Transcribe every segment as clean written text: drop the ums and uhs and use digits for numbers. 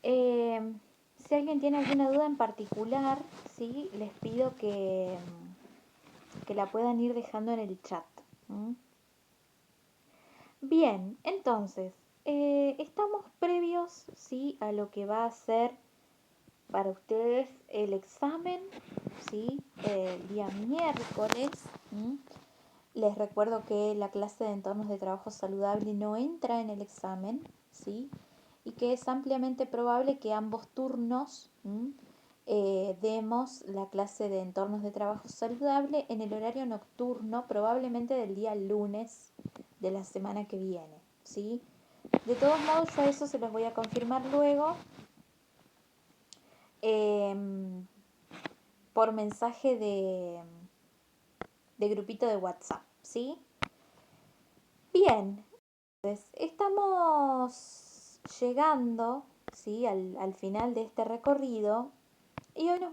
Eh, si alguien tiene alguna duda en particular, ¿sí? Les pido que la puedan ir dejando en el chat. ¿Mm? Bien, entonces, estamos previos, ¿sí? A lo que va a ser para ustedes el examen, ¿sí? El día miércoles. ¿Mm? Les recuerdo que la clase de entornos de trabajo saludable no entra en el examen, ¿sí? Y que es ampliamente probable que ambos turnos demos la clase de entornos de trabajo saludable en el horario nocturno, probablemente del día lunes de la semana que viene, ¿sí? De todos modos, yo eso se los voy a confirmar luego eh, por mensaje de grupito de WhatsApp, ¿sí? Bien, entonces estamos llegando, ¿sí? al final de este recorrido y hoy nos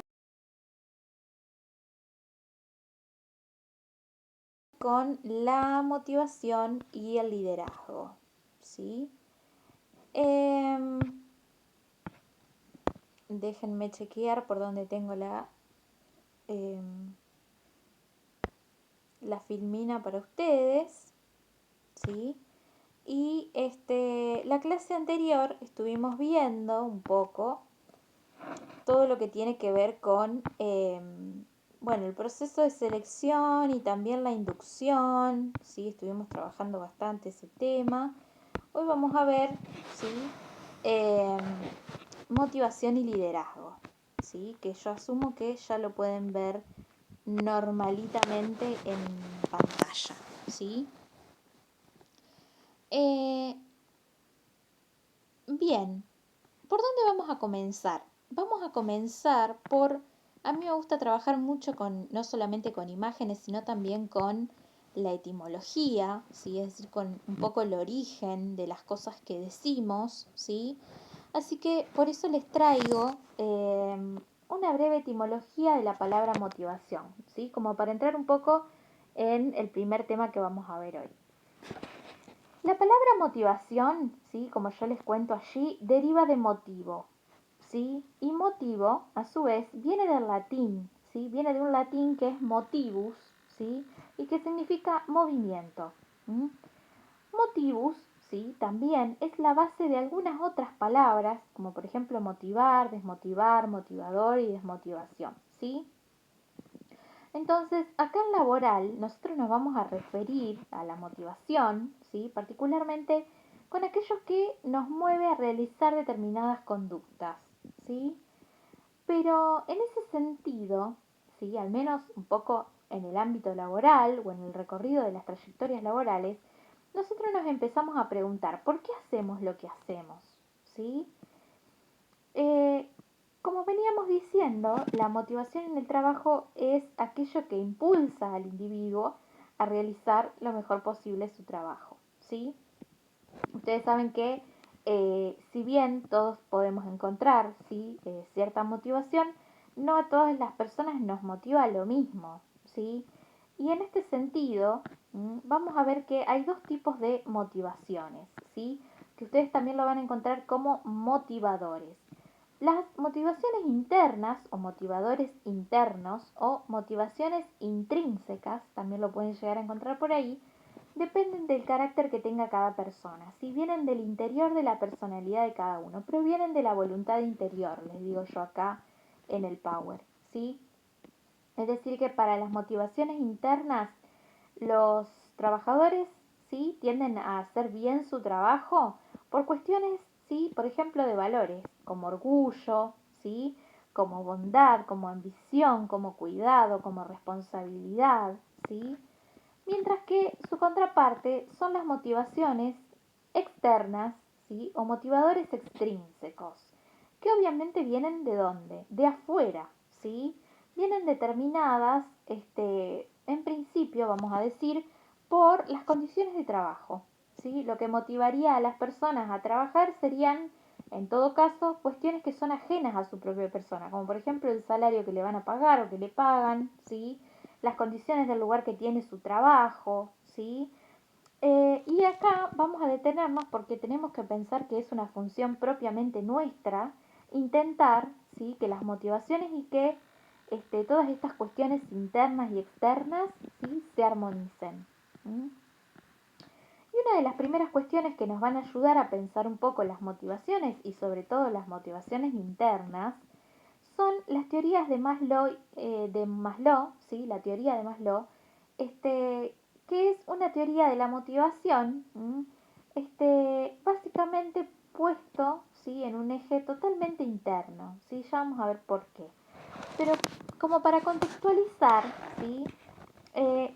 con la motivación y el liderazgo, ¿sí? Eh, Déjenme chequear por dónde tengo eh, la filmina para ustedes, ¿sí? Y la clase anterior estuvimos viendo un poco todo lo que tiene que ver con bueno, el proceso de selección y también la inducción, ¿sí? Estuvimos trabajando bastante ese tema. Hoy vamos a ver, ¿sí? Eh, motivación y liderazgo, ¿sí? Que yo asumo que ya lo pueden ver normalitamente en pantalla, ¿sí? Eh, Bien, ¿por dónde vamos a comenzar? Vamos a comenzar por, a mí me gusta trabajar mucho con, no solamente con imágenes, sino también con la etimología, ¿sí? Es decir, con un poco el origen de las cosas que decimos, ¿sí? Así que por eso les traigo una breve etimología de la palabra motivación, ¿sí? Como para entrar un poco en el primer tema que vamos a ver hoy. La palabra motivación, ¿sí? Como yo les cuento allí, deriva de motivo, ¿sí? Y motivo, a su vez, viene del latín, ¿sí? Viene de un latín que es motivus, ¿sí? Y que significa movimiento. ¿Mm? Motivus, ¿sí? También es la base de algunas otras palabras, como por ejemplo motivar, desmotivar, motivador y desmotivación, ¿sí? Entonces, acá en laboral, nosotros nos vamos a referir a la motivación, ¿sí? Particularmente con aquello que nos mueve a realizar determinadas conductas, ¿sí? Pero en ese sentido, ¿sí? Al menos un poco en el ámbito laboral o en el recorrido de las trayectorias laborales, nosotros nos empezamos a preguntar, ¿por qué hacemos lo que hacemos? ¿Sí? Eh, Como veníamos diciendo, la motivación en el trabajo es aquello que impulsa al individuo a realizar lo mejor posible su trabajo, ¿sí? Ustedes saben que si bien todos podemos encontrar, ¿sí? Cierta motivación, no a todas las personas nos motiva lo mismo, ¿sí? Y en este sentido, vamos a ver que hay dos tipos de motivaciones, ¿sí? Que ustedes también lo van a encontrar como motivadores. Las motivaciones internas o motivadores internos o motivaciones intrínsecas, también lo pueden llegar a encontrar por ahí, dependen del carácter que tenga cada persona. Si vienen del interior de la personalidad de cada uno, pero vienen de la voluntad interior, les digo yo acá en el Power, ¿sí? Es decir, que para las motivaciones internas, los trabajadores, ¿sí? Tienden a hacer bien su trabajo por cuestiones, ¿sí? Por ejemplo, de valores, como orgullo, ¿sí? Como bondad, como ambición, como cuidado, como responsabilidad, ¿sí? Mientras que su contraparte son las motivaciones externas, ¿sí? O motivadores extrínsecos, que obviamente vienen de dónde? De afuera, ¿sí? Vienen determinadas, en principio, vamos a decir, por las condiciones de trabajo, ¿sí? Lo que motivaría a las personas a trabajar serían, en todo caso, cuestiones que son ajenas a su propia persona, como por ejemplo el salario que le van a pagar o que le pagan, ¿sí? Las condiciones del lugar que tiene su trabajo, ¿sí? Y acá vamos a detenernos porque tenemos que pensar que es una función propiamente nuestra intentar, ¿sí?, que las motivaciones y que todas estas cuestiones internas y externas, ¿sí?, se armonicen. ¿Mm? Y una de las primeras cuestiones que nos van a ayudar a pensar un poco las motivaciones y sobre todo las motivaciones internas son las teorías de Maslow, ¿sí?, la teoría de Maslow, que es una teoría de la motivación, básicamente puesto, ¿sí?, en un eje totalmente interno, ¿sí? Ya vamos a ver por qué. Pero como para contextualizar, ¿sí?,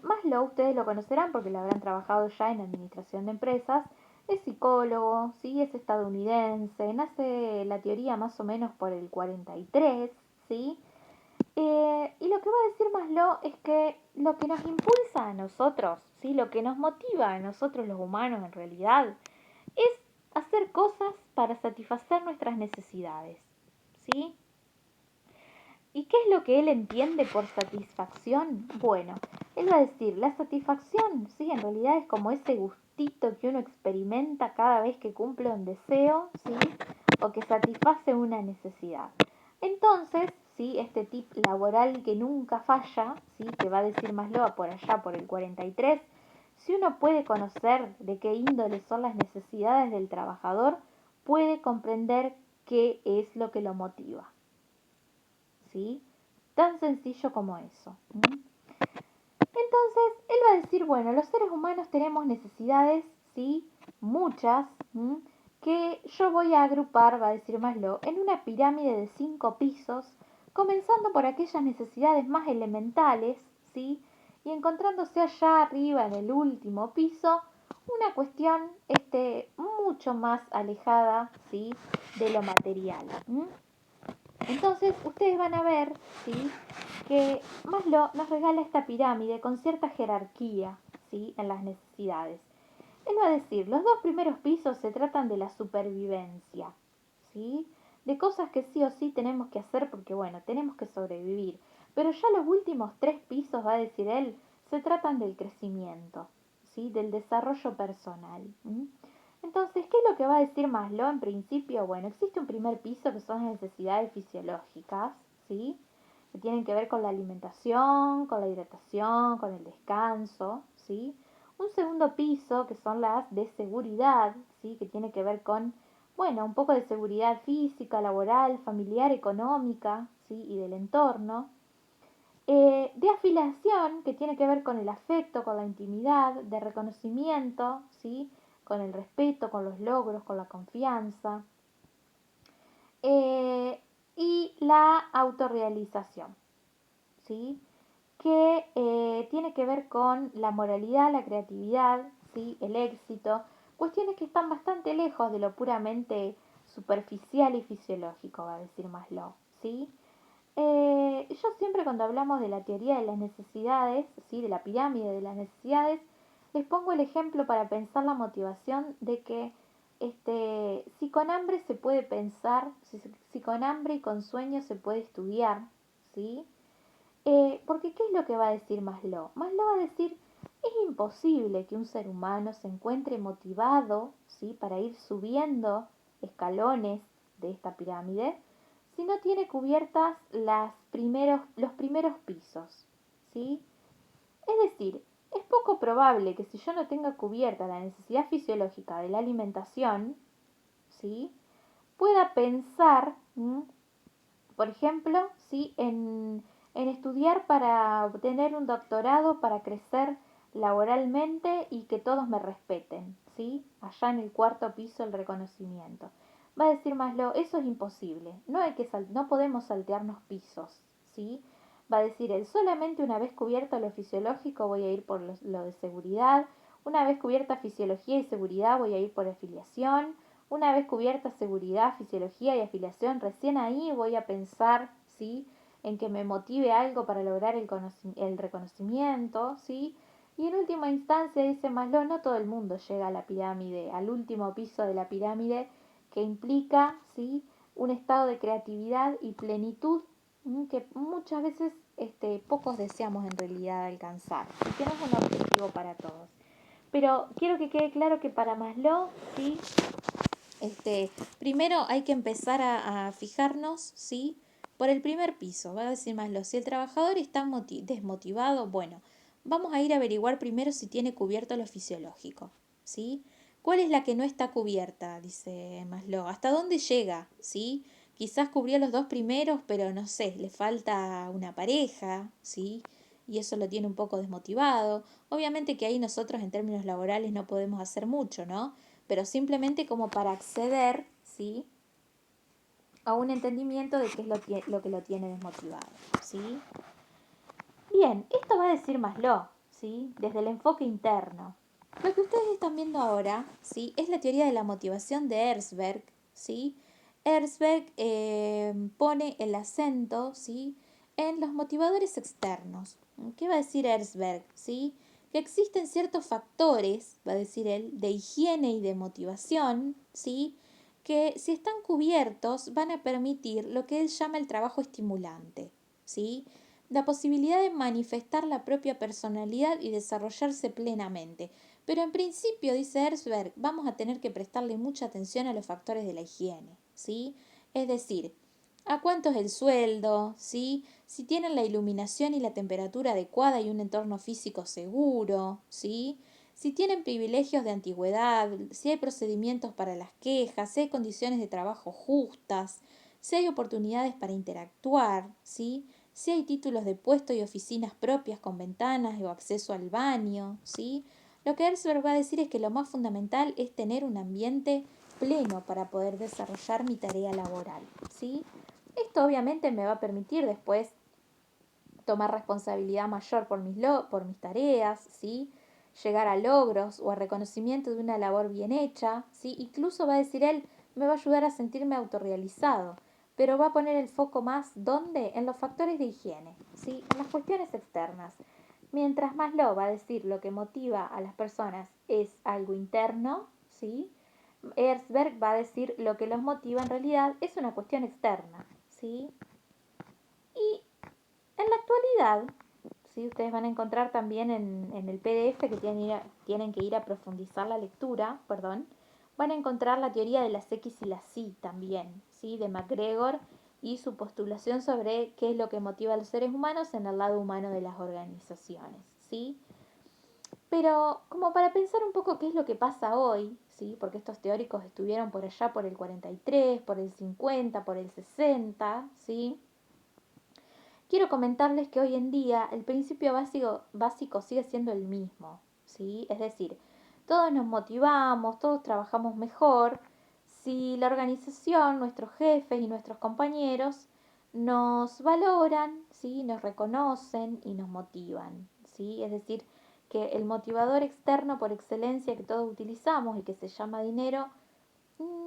Maslow, ustedes lo conocerán porque lo habrán trabajado ya en administración de empresas, es psicólogo, ¿sí?, es estadounidense, nace la teoría más o menos por el 43, ¿sí? Y lo que va a decir Maslow es que lo que nos impulsa a nosotros, ¿sí?, lo que nos motiva a nosotros los humanos en realidad, es hacer cosas para satisfacer nuestras necesidades, ¿sí? ¿Y qué es lo que él entiende por satisfacción? Bueno, él va a decir, la satisfacción, sí, en realidad es como ese gustito que uno experimenta cada vez que cumple un deseo, sí, o que satisface una necesidad. Entonces, sí, este tip laboral que nunca falla, sí, que va a decir Maslow por allá por el 43, si uno puede conocer de qué índole son las necesidades del trabajador, puede comprender qué es lo que lo motiva. ¿Sí? Tan sencillo como eso. Entonces, él va a decir, bueno, los seres humanos tenemos necesidades, ¿sí? Muchas, que yo voy a agrupar, va a decir Maslow, en una pirámide de 5 pisos, comenzando por aquellas necesidades más elementales, ¿sí? Y encontrándose allá arriba en el último piso, una cuestión mucho más alejada, ¿sí?, de lo material. Entonces, ustedes van a ver, ¿sí?, que Maslow nos regala esta pirámide con cierta jerarquía, ¿sí?, en las necesidades. Él va a decir, los 2 primeros pisos se tratan de la supervivencia, ¿sí?, de cosas que sí o sí tenemos que hacer porque, bueno, tenemos que sobrevivir. Pero ya los últimos 3 pisos, va a decir él, se tratan del crecimiento, ¿sí?, del desarrollo personal. Entonces, ¿qué es lo que va a decir Maslow en principio? Bueno, existe un primer piso que son las necesidades fisiológicas, ¿sí?, que tienen que ver con la alimentación, con la hidratación, con el descanso, ¿sí? Un segundo piso que son las de seguridad, ¿sí?, que tiene que ver con, bueno, un poco de seguridad física, laboral, familiar, económica, ¿sí?, y del entorno. De afiliación, que tiene que ver con el afecto, con la intimidad, de reconocimiento, ¿sí?, con el respeto, con los logros, con la confianza. Y la autorrealización, ¿sí?, que tiene que ver con la moralidad, la creatividad, ¿sí?, el éxito, cuestiones que están bastante lejos de lo puramente superficial y fisiológico, va a decir Maslow, ¿sí? Yo siempre cuando hablamos de la teoría de las necesidades, ¿sí?, de la pirámide de las necesidades, les pongo el ejemplo para pensar la motivación de que si con hambre se puede pensar, si con hambre y con sueño se puede estudiar, ¿sí? Porque ¿qué es lo que va a decir Maslow? Maslow va a decir, es imposible que un ser humano se encuentre motivado, ¿sí?, para ir subiendo escalones de esta pirámide si no tiene cubiertas los primeros pisos, ¿sí? Es decir, es poco probable que si yo no tenga cubierta la necesidad fisiológica de la alimentación, ¿sí?, pueda pensar, por ejemplo, ¿sí?, en estudiar para obtener un doctorado, para crecer laboralmente y que todos me respeten, ¿sí? Allá en el 4.º piso el reconocimiento. Va a decir Maslow, eso es imposible, no podemos saltearnos pisos, ¿sí? Va a decir él, solamente una vez cubierto lo fisiológico voy a ir por lo de seguridad, una vez cubierta fisiología y seguridad voy a ir por afiliación, una vez cubierta seguridad, fisiología y afiliación, recién ahí voy a pensar, ¿sí?, en que me motive algo para lograr el reconocimiento, ¿sí? Y en última instancia, dice Maslow, no todo el mundo llega a la pirámide, al último piso de la pirámide, que implica, ¿sí?, un estado de creatividad y plenitud que muchas veces pocos deseamos en realidad alcanzar, y que no es un objetivo para todos. Pero quiero que quede claro que para Maslow, ¿sí? Primero hay que empezar a fijarnos, ¿sí? Por el primer piso, va a decir Maslow, si el trabajador está desmotivado, bueno, vamos a ir a averiguar primero si tiene cubierto lo fisiológico, ¿sí? ¿Cuál es la que no está cubierta? Dice Maslow. ¿Hasta dónde llega? ¿Sí? Quizás cubrió los dos primeros, pero no sé, le falta una pareja, ¿sí? Y eso lo tiene un poco desmotivado. Obviamente que ahí nosotros en términos laborales no podemos hacer mucho, ¿no? Pero simplemente como para acceder, ¿sí? A un entendimiento de qué es lo que lo tiene desmotivado, ¿sí? Bien, esto va a decir Maslow, ¿sí? Desde el enfoque interno. Lo que ustedes están viendo ahora, ¿sí? Es la teoría de la motivación de Erzberg, ¿sí? Erzberg pone el acento, ¿sí? En los motivadores externos. ¿Qué va a decir Erzberg, ¿sí? Que existen ciertos factores, va a decir él, de higiene y de motivación, ¿sí? Que si están cubiertos van a permitir lo que él llama el trabajo estimulante, ¿sí? La posibilidad de manifestar la propia personalidad y desarrollarse plenamente. Pero en principio, dice Erzberg, vamos a tener que prestarle mucha atención a los factores de la higiene, ¿sí? Es decir, a cuánto es el sueldo, ¿sí? Si tienen la iluminación y la temperatura adecuada y un entorno físico seguro, ¿sí? Si tienen privilegios de antigüedad, si hay procedimientos para las quejas, si hay condiciones de trabajo justas, si hay oportunidades para interactuar, ¿sí? Si hay títulos de puesto y oficinas propias con ventanas o acceso al baño, ¿sí? Lo que Erzberg va a decir es que lo más fundamental es tener un ambiente pleno para poder desarrollar mi tarea laboral, ¿sí? Esto obviamente me va a permitir después tomar responsabilidad mayor por mis tareas, ¿sí? Llegar a logros o a reconocimiento de una labor bien hecha, ¿sí? Incluso va a decir él, me va a ayudar a sentirme autorrealizado, pero va a poner el foco más, ¿dónde? En los factores de higiene, ¿sí? En las cuestiones externas. Mientras Maslow va a decir lo que motiva a las personas es algo interno, ¿sí? Erzberg va a decir lo que los motiva en realidad es una cuestión externa, ¿sí? Y en la actualidad, ¿sí? Ustedes van a encontrar también en el PDF que tienen que ir a profundizar la lectura, perdón, van a encontrar la teoría de las X y las Y también, ¿sí? De MacGregor y su postulación sobre qué es lo que motiva a los seres humanos en el lado humano de las organizaciones, ¿sí? Pero como para pensar un poco qué es lo que pasa hoy, ¿sí? Porque estos teóricos estuvieron por allá por el 43, por el 50, por el 60, ¿sí? Quiero comentarles que hoy en día el principio básico sigue siendo el mismo, ¿sí? Es decir, todos nos motivamos, todos trabajamos mejor si la organización, nuestros jefes y nuestros compañeros nos valoran, ¿sí? Nos reconocen y nos motivan, ¿sí? Es decir, que el motivador externo por excelencia que todos utilizamos y que se llama dinero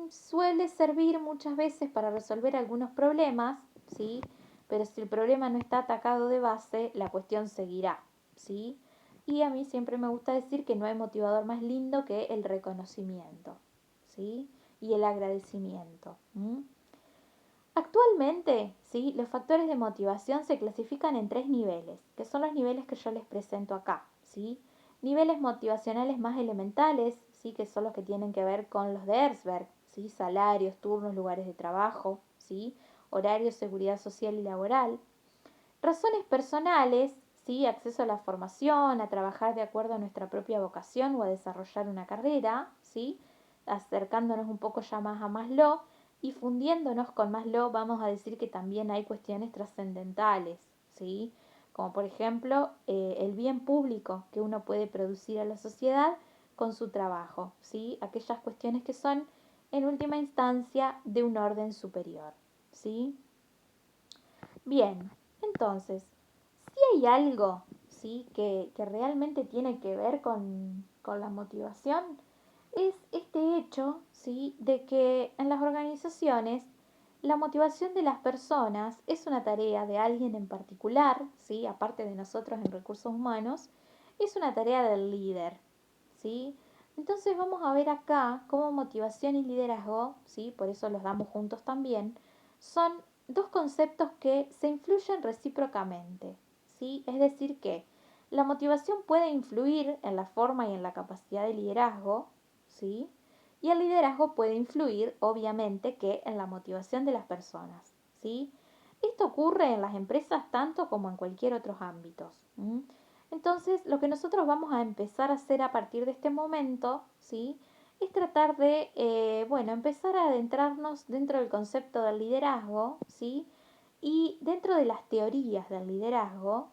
suele servir muchas veces para resolver algunos problemas, ¿sí? Pero si el problema no está atacado de base, la cuestión seguirá, ¿sí? Y a mí siempre me gusta decir que no hay motivador más lindo que el reconocimiento, ¿sí? Y el agradecimiento. Actualmente, ¿sí? Los factores de motivación se clasifican en tres niveles, que son los niveles que yo les presento acá, ¿sí? Niveles motivacionales más elementales, ¿sí? Que son los que tienen que ver con los de Erzberg, ¿sí? Salarios, turnos, lugares de trabajo, ¿sí? Horarios, seguridad social y laboral. Razones personales, ¿sí? Acceso a la formación, a trabajar de acuerdo a nuestra propia vocación o a desarrollar una carrera, ¿sí? Acercándonos un poco ya más a Maslow y fundiéndonos con Maslow, vamos a decir que también hay cuestiones trascendentales, ¿sí? Como por ejemplo el bien público que uno puede producir a la sociedad con su trabajo, ¿sí? Aquellas cuestiones que son en última instancia de un orden superior, ¿sí? Bien, entonces, si hay algo, ¿sí? Que realmente tiene que ver con la motivación, es este hecho, ¿sí? De que en las organizaciones la motivación de las personas es una tarea de alguien en particular, ¿sí? Aparte de nosotros en recursos humanos, es una tarea del líder, ¿sí? Entonces vamos a ver acá cómo motivación y liderazgo, ¿sí? Por eso los damos juntos también, son dos conceptos que se influyen recíprocamente, ¿sí? Es decir que La motivación puede influir en la forma y en la capacidad de liderazgo, ¿sí? Y el liderazgo puede influir, obviamente, que en la motivación de las personas, ¿sí? Esto ocurre en las empresas tanto como en cualquier otro ámbito. Entonces, lo que nosotros vamos a empezar a hacer a partir de este momento, ¿sí? Es tratar de, bueno, empezar a adentrarnos dentro del concepto del liderazgo, ¿sí? Y dentro de las teorías del liderazgo,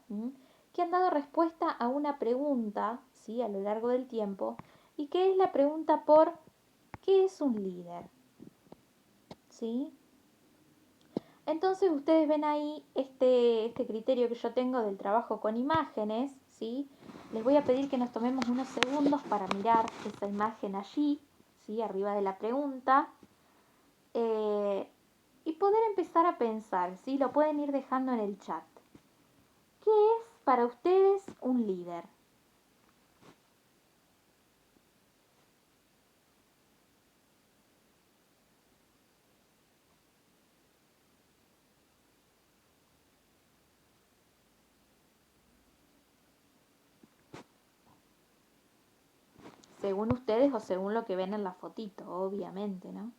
que han dado respuesta a una pregunta, ¿sí? A lo largo del tiempo, y que es la pregunta por ¿qué es un líder? ¿Sí? Entonces ustedes ven ahí este criterio que yo tengo del trabajo con imágenes, ¿sí? Les voy a pedir que nos tomemos unos segundos para mirar esa imagen allí, ¿sí? Arriba de la pregunta. eh, y poder empezar a pensar, ¿sí? Lo pueden ir dejando en el chat. ¿Qué es para ustedes un líder? Según ustedes o según lo que ven en la fotito, obviamente, ¿no?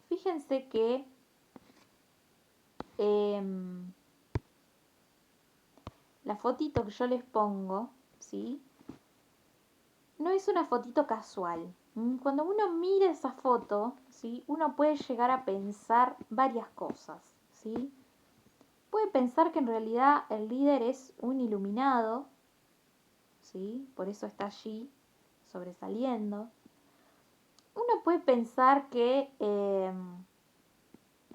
Fíjense que em, la fotito que yo les pongo, ¿sí? No es una fotito casual. Cuando uno mira esa foto, ¿sí? Uno puede llegar a pensar varias cosas, ¿sí? Puede pensar que en realidad el líder es un iluminado, ¿sí? Por eso está allí sobresaliendo. Uno puede pensar que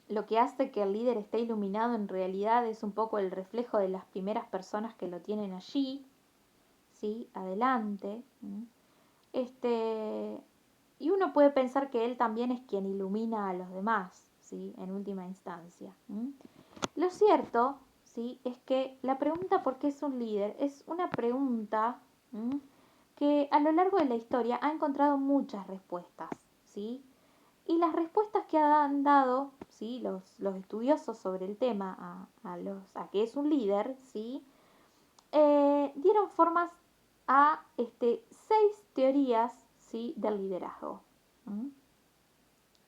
lo que hace que el líder esté iluminado en realidad es un poco el reflejo de las primeras personas que lo tienen allí, ¿sí? Adelante. Este, y uno puede pensar que él también es quien ilumina a los demás, ¿sí? En última instancia. Lo cierto, ¿sí? Es que la pregunta ¿por qué es un líder? Es una pregunta que a lo largo de la historia ha encontrado muchas respuestas, ¿sí? Y las respuestas que han dado, ¿sí? Los estudiosos sobre el tema a qué es un líder, ¿sí? Dieron formas a 6 teorías, ¿sí? Del liderazgo,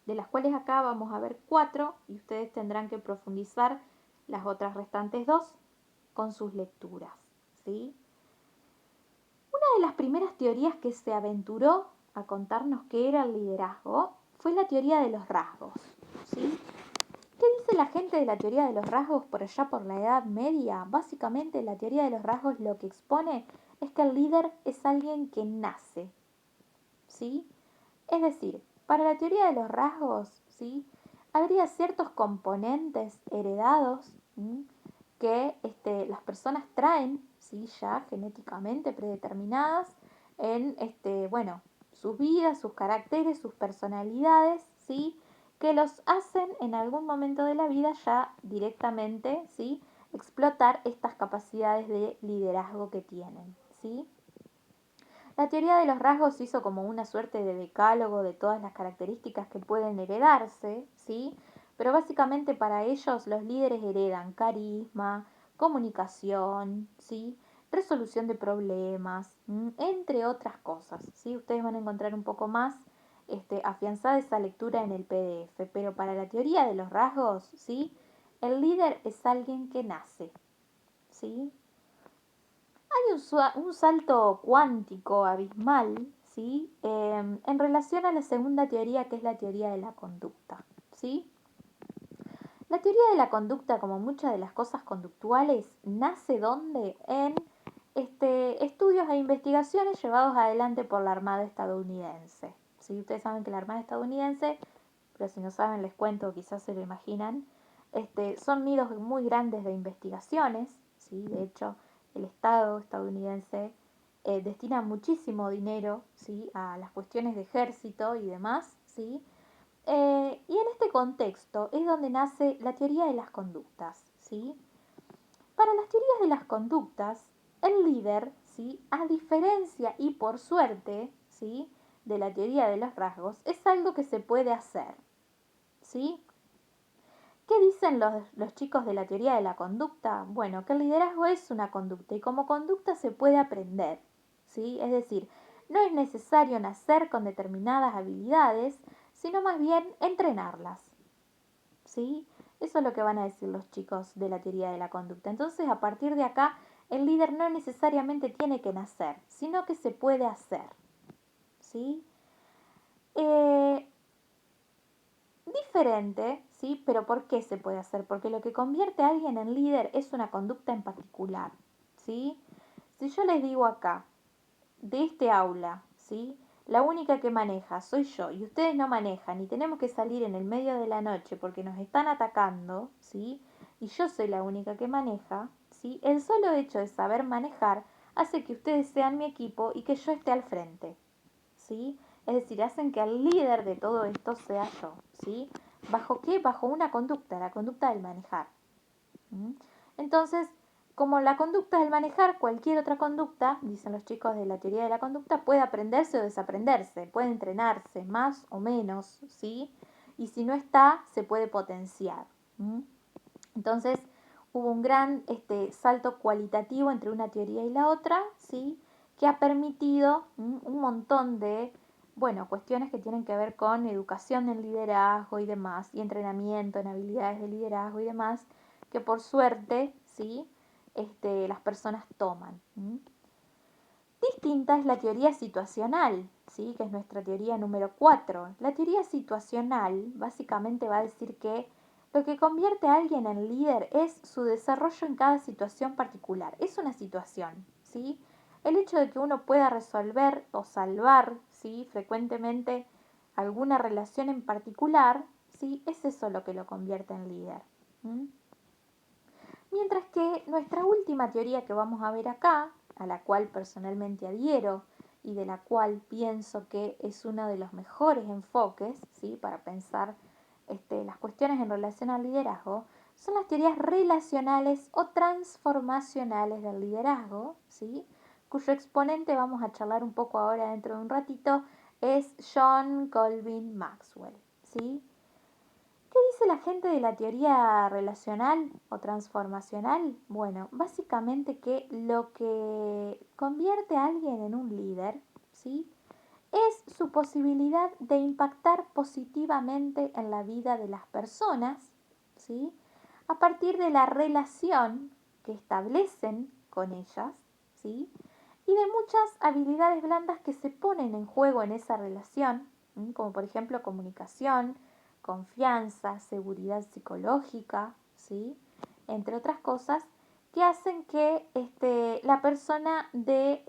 de las cuales acá vamos a ver 4 y ustedes tendrán que profundizar las otras restantes 2 con sus lecturas, ¿sí? Una de las primeras teorías que se aventuró a contarnos qué era el liderazgo fue la teoría de los rasgos, ¿sí? ¿Qué dice la gente de la teoría de los rasgos por allá por la Edad Media? Básicamente la teoría de los rasgos lo que expone es que el líder es alguien que nace, ¿sí? Es decir, para la teoría de los rasgos, ¿sí? Habría ciertos componentes heredados que las personas traen, ¿sí? Ya genéticamente predeterminadas en, bueno, sus vidas, sus caracteres, sus personalidades, ¿sí? Que los hacen en algún momento de la vida ya directamente, ¿sí? Explotar estas capacidades de liderazgo que tienen, ¿sí? La teoría de los rasgos hizo como una suerte de decálogo de todas las características que pueden heredarse, ¿sí? Pero básicamente para ellos los líderes heredan carisma, comunicación, ¿sí? Resolución de problemas, entre otras cosas, ¿sí? Ustedes van a encontrar un poco más afianzada esa lectura en el PDF, pero para la teoría de los rasgos, ¿sí? El líder es alguien que nace, ¿sí? Hay un salto cuántico abismal, ¿sí? En relación a la segunda teoría, que es la teoría de la conducta, ¿sí? La teoría de la conducta, como muchas de las cosas conductuales, nace ¿dónde? En estudios e investigaciones llevados adelante por la Armada estadounidense. ¿Sí? Ustedes saben que la Armada estadounidense, pero si no saben les cuento, quizás se lo imaginan, son nidos muy grandes de investigaciones, ¿sí? De hecho, el Estado estadounidense destina muchísimo dinero, ¿sí? A las cuestiones de ejército y demás, ¿sí? Y en este contexto es donde nace la teoría de las conductas, ¿sí? Para las teorías de las conductas, el líder, ¿sí? A diferencia y por suerte, ¿sí? De la teoría de los rasgos, es algo que se puede hacer, ¿sí? ¿Qué dicen los chicos de la teoría de la conducta? Bueno, que el liderazgo es una conducta y como conducta se puede aprender, ¿sí? Es decir, no es necesario nacer con determinadas habilidades, sino más bien entrenarlas, ¿sí? Eso es lo que van a decir los chicos de la teoría de la conducta. Entonces, a partir de acá, el líder no necesariamente tiene que nacer, sino que se puede hacer, ¿sí? Eh, Diferente, ¿sí? Pero ¿por qué se puede hacer? Porque lo que convierte a alguien en líder es una conducta en particular, ¿sí? Si yo les digo acá, de este aula, ¿sí? La única que maneja soy yo y ustedes no manejan y tenemos que salir en el medio de la noche porque nos están atacando, ¿sí? Y yo soy la única que maneja, ¿sí? El solo hecho de saber manejar hace que ustedes sean mi equipo y que yo esté al frente, ¿sí? Es decir, hacen que el líder de todo esto sea yo, ¿sí? ¿Bajo qué? Bajo una conducta, la conducta del manejar. ¿Mm? Entonces, como la conducta del manejar, cualquier otra conducta, dicen los chicos de la teoría de la conducta, puede aprenderse o desaprenderse, puede entrenarse más o menos, ¿sí? Y si no está, se puede potenciar. ¿Mm? Entonces, hubo un gran salto cualitativo entre una teoría y la otra, ¿sí? Que ha permitido un montón de, bueno, cuestiones que tienen que ver con educación en liderazgo y demás, y entrenamiento en habilidades de liderazgo y demás, que por suerte, ¿sí? Las personas toman. Distinta es la teoría situacional, ¿sí? Que es nuestra teoría número 4. La teoría situacional básicamente va a decir que lo que convierte a alguien en líder es su desarrollo en cada situación particular. Es una situación, ¿sí? El hecho de que uno pueda resolver o salvar, ¿sí? Frecuentemente alguna relación en particular, ¿sí? Es eso lo que lo convierte en líder. ¿Mm? Mientras que nuestra última teoría que vamos a ver acá, a la cual personalmente adhiero y de la cual pienso que es uno de los mejores enfoques, ¿sí? Para pensar las cuestiones en relación al liderazgo, son las teorías relacionales o transformacionales del liderazgo, ¿sí? Cuyo exponente vamos a charlar un poco ahora dentro de un ratito, es John Colvin Maxwell, ¿sí? ¿Qué dice la gente de la teoría relacional o transformacional? Bueno, básicamente que lo que convierte a alguien en un líder, ¿sí? Es su posibilidad de impactar positivamente en la vida de las personas, ¿sí? A partir de la relación que establecen con ellas, ¿sí? Y de muchas habilidades blandas que se ponen en juego en esa relación, como por ejemplo comunicación, confianza, seguridad psicológica, ¿sí? Entre otras cosas, que hacen que la persona de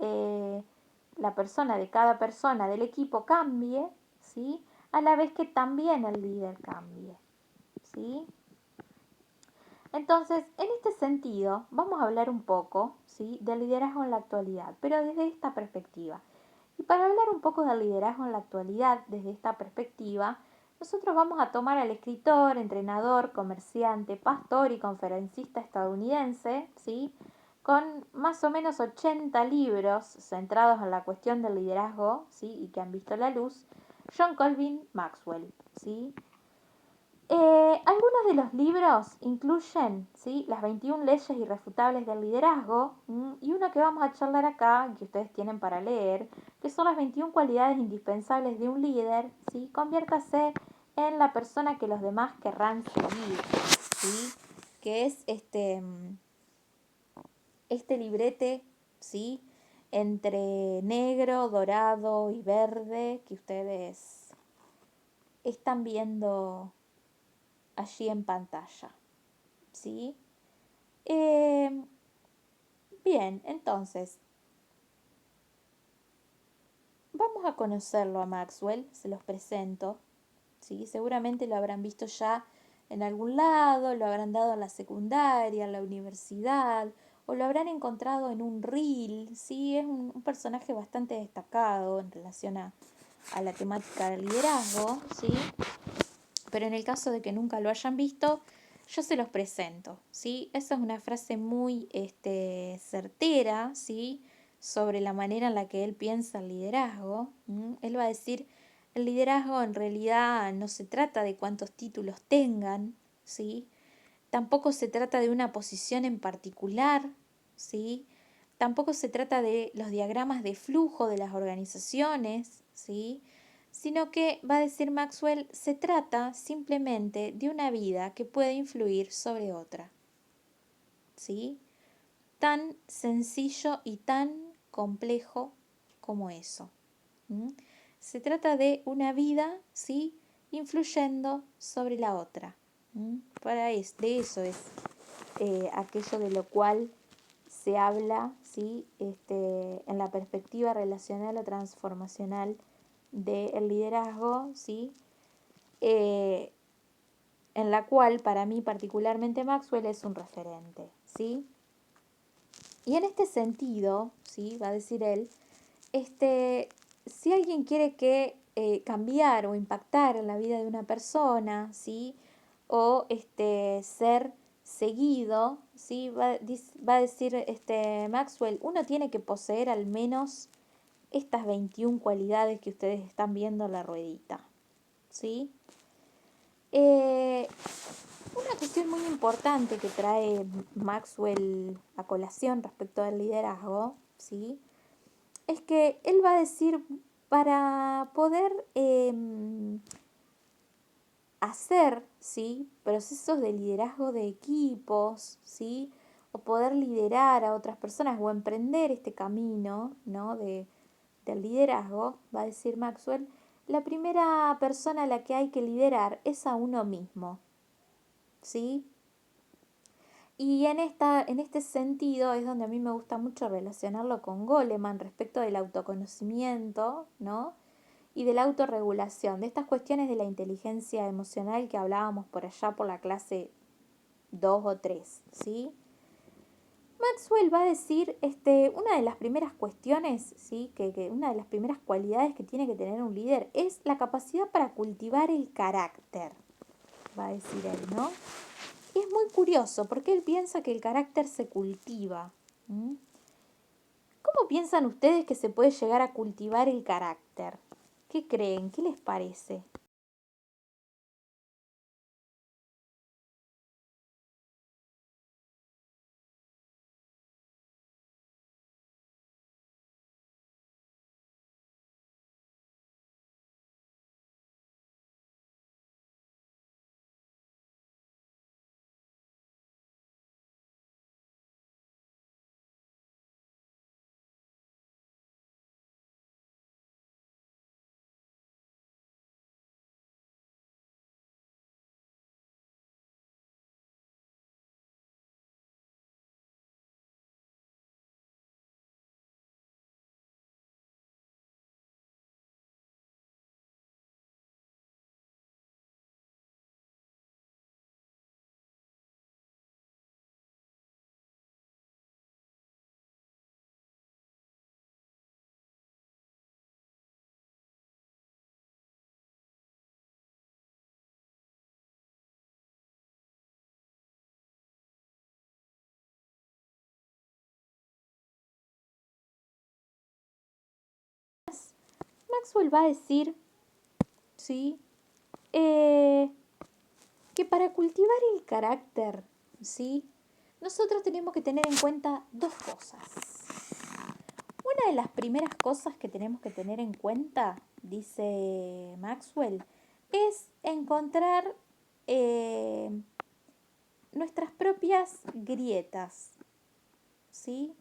cada persona del equipo cambie, ¿sí? A la vez que también el líder cambie, ¿sí? Entonces, en este sentido, vamos a hablar un poco, ¿sí? Del liderazgo en la actualidad, pero desde esta perspectiva. Y para hablar un poco del liderazgo en la actualidad desde esta perspectiva, nosotros vamos a tomar al escritor, entrenador, comerciante, pastor y conferencista estadounidense, ¿sí? Con más o menos 80 libros centrados en la cuestión del liderazgo, ¿sí? Y que han visto la luz, John Colvin Maxwell, ¿sí? Algunos de los libros incluyen, ¿sí? Las 21 leyes irrefutables del liderazgo, y uno que vamos a charlar acá, que ustedes tienen para leer, que son las 21 cualidades indispensables de un líder, ¿sí? Conviértase en la persona que los demás querrán seguir, ¿sí? Que es este librete, ¿sí? Entre negro, dorado y verde que ustedes están viendo allí en pantalla, ¿sí? Bien, entonces, vamos a conocerlo a Maxwell, se los presento, ¿sí? Seguramente lo habrán visto ya en algún lado, lo habrán dado en la secundaria, en la universidad, o lo habrán encontrado en un reel, ¿sí? Es un personaje bastante destacado en relación a la temática del liderazgo, ¿sí? Pero en el caso de que nunca lo hayan visto, yo se los presento, ¿sí? Esa es una frase muy certera, ¿sí? Sobre la manera en la que él piensa el liderazgo. Él va a decir, el liderazgo en realidad no se trata de cuántos títulos tengan, ¿sí? Tampoco se trata de una posición en particular, ¿sí? Tampoco se trata de los diagramas de flujo de las organizaciones, ¿sí? Sino que, va a decir Maxwell, se trata simplemente de una vida que puede influir sobre otra, ¿sí? Tan sencillo y tan complejo como eso. Se trata de una vida, ¿sí? Influyendo sobre la otra. De eso es aquello de lo cual se habla, ¿sí? En la perspectiva relacional o transformacional del liderazgo, ¿sí? Eh, en la cual para mí particularmente Maxwell es un referente, ¿sí? Y en este sentido, ¿sí? Va a decir él, si alguien quiere que cambiar o impactar en la vida de una persona, ¿sí? O ser seguido, ¿sí? Va a decir Maxwell, uno tiene que poseer al menos estas 21 cualidades que ustedes están viendo en la ruedita, ¿sí? Una cuestión muy importante que trae Maxwell a colación respecto al liderazgo, ¿sí? Es que él va a decir, para poder hacer, ¿sí? Procesos de liderazgo de equipos, ¿sí? O poder liderar a otras personas o emprender este camino, ¿no? Del liderazgo, va a decir Maxwell, la primera persona a la que hay que liderar es a uno mismo, ¿sí? Y en este sentido es donde a mí me gusta mucho relacionarlo con Goleman respecto del autoconocimiento, ¿no? Y de la autorregulación, de estas cuestiones de la inteligencia emocional que hablábamos por allá por la clase 2 o 3, ¿sí? Maxwell va a decir, una de las primeras cuestiones, ¿sí? Que una de las primeras cualidades que tiene que tener un líder es la capacidad para cultivar el carácter, va a decir él, ¿no? Y es muy curioso porque él piensa que el carácter se cultiva. ¿Cómo piensan ustedes que se puede llegar a cultivar el carácter? ¿Qué creen? ¿Qué les parece? Maxwell va a decir, ¿sí? Eh, que para cultivar el carácter, ¿sí? Nosotros tenemos que tener en cuenta dos cosas. Una de las primeras cosas que tenemos que tener en cuenta, dice Maxwell, es encontrar eh, nuestras propias grietas, ¿sí?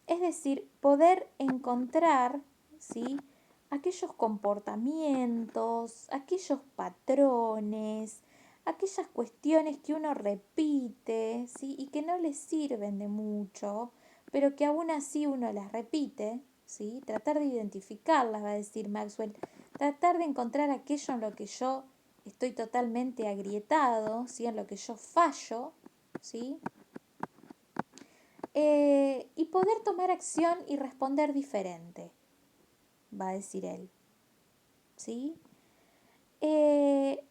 Es decir, poder encontrar, ¿sí? Aquellos comportamientos, aquellos patrones, aquellas cuestiones que uno repite, ¿sí? Y que no le sirven de mucho, pero que aún así uno las repite, ¿sí? Tratar de identificarlas, va a decir Maxwell, tratar de encontrar aquello en lo que yo estoy totalmente agrietado, ¿sí? En lo que yo fallo, ¿sí? Y poder tomar acción y responder diferente, va a decir él, ¿sí? Eh,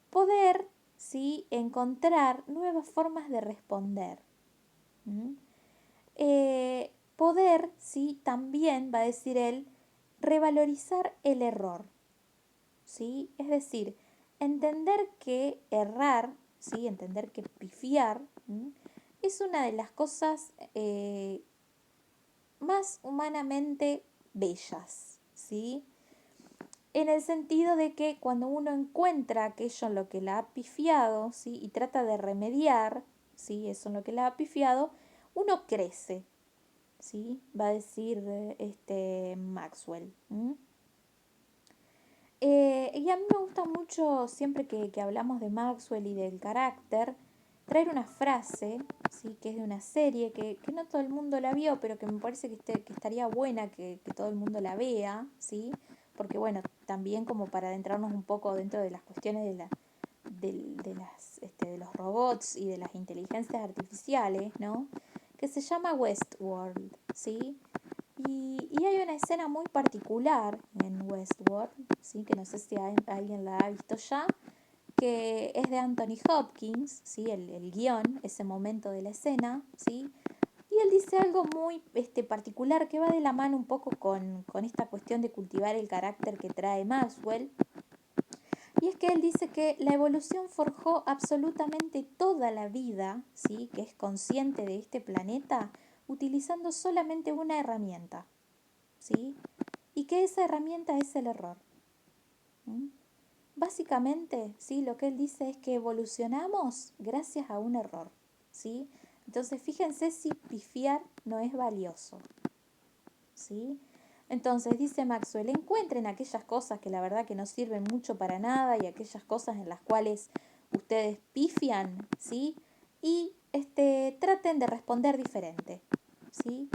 Poder, ¿sí? Encontrar nuevas formas de responder. ¿Mm? Poder, ¿sí? También, va a decir él, revalorizar el error, ¿sí? Es decir, entender que errar, ¿sí? Entender que pifiar, ¿m? Es una de las cosas más humanamente bellas, ¿sí? En el sentido de que cuando uno encuentra aquello en lo que la ha pifiado, ¿sí? Y trata de remediar, ¿sí? Eso en lo que la ha pifiado, uno crece, ¿sí? Va a decir Maxwell. Y a mí me gusta mucho, siempre que hablamos de Maxwell y del carácter, traer una frase, ¿sí? Que es de una serie que no todo el mundo la vio, pero que me parece que estaría buena que todo el mundo la vea, ¿sí? Porque bueno, también como para adentrarnos un poco dentro de las cuestiones de los robots y de las inteligencias artificiales, ¿no? Que se llama Westworld, ¿sí? Y hay una escena muy particular en Westworld, ¿sí? Que no sé si alguien la ha visto ya, que es de Anthony Hopkins, ¿sí? El guión, ese momento de la escena, ¿sí? Y él dice algo muy particular que va de la mano un poco con esta cuestión de cultivar el carácter que trae Maxwell. Y es que él dice que la evolución forjó absolutamente toda la vida, ¿sí? Que es consciente de este planeta, utilizando solamente una herramienta, ¿sí? Y que esa herramienta es el error. ¿Mm? Básicamente, ¿sí? Lo que él dice es que evolucionamos gracias a un error, ¿sí? Entonces, fíjense si pifiar no es valioso, ¿sí? Entonces, dice Maxwell, encuentren aquellas cosas que la verdad que no sirven mucho para nada y aquellas cosas en las cuales ustedes pifian, ¿sí? Y traten de responder diferente, ¿sí?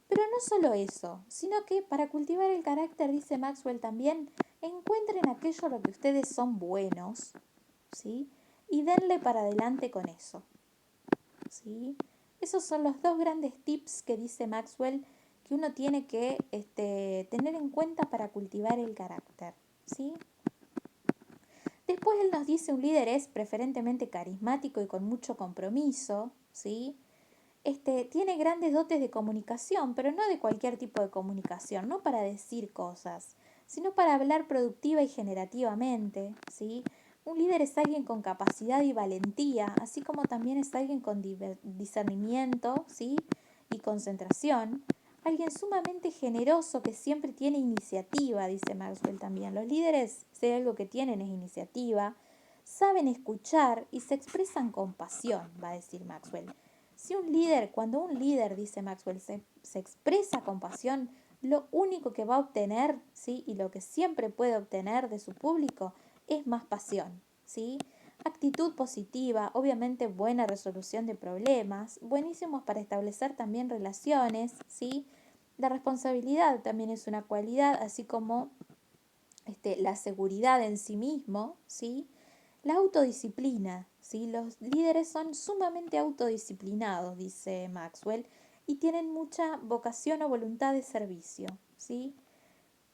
Pero no solo eso, sino que para cultivar el carácter, dice Maxwell también, encuentren aquello a lo que ustedes son buenos, ¿sí? Y denle para adelante con eso, ¿sí? Esos son los dos grandes tips que dice Maxwell que uno tiene que tener en cuenta para cultivar el carácter, ¿sí? Después él nos dice un líder es preferentemente carismático y con mucho compromiso, ¿sí? Tiene grandes dotes de comunicación, pero no de cualquier tipo de comunicación, no para decir cosas, sino para hablar productiva y generativamente, ¿sí? Un líder es alguien con capacidad y valentía, así como también es alguien con discernimiento, ¿sí? Y concentración. Alguien sumamente generoso que siempre tiene iniciativa, dice Maxwell también. Los líderes, si hay algo que tienen es iniciativa, saben escuchar y se expresan con pasión, va a decir Maxwell. Si un líder, cuando un líder, dice Maxwell, se expresa con pasión, lo único que va a obtener, ¿sí? Y lo que siempre puede obtener de su público es más pasión, ¿sí? Actitud positiva, obviamente buena resolución de problemas, buenísimos para establecer también relaciones, ¿sí? La responsabilidad también es una cualidad, así como la seguridad en sí mismo, ¿sí? La autodisciplina, ¿sí? Los líderes son sumamente autodisciplinados, dice Maxwell, y tienen mucha vocación o voluntad de servicio, ¿sí?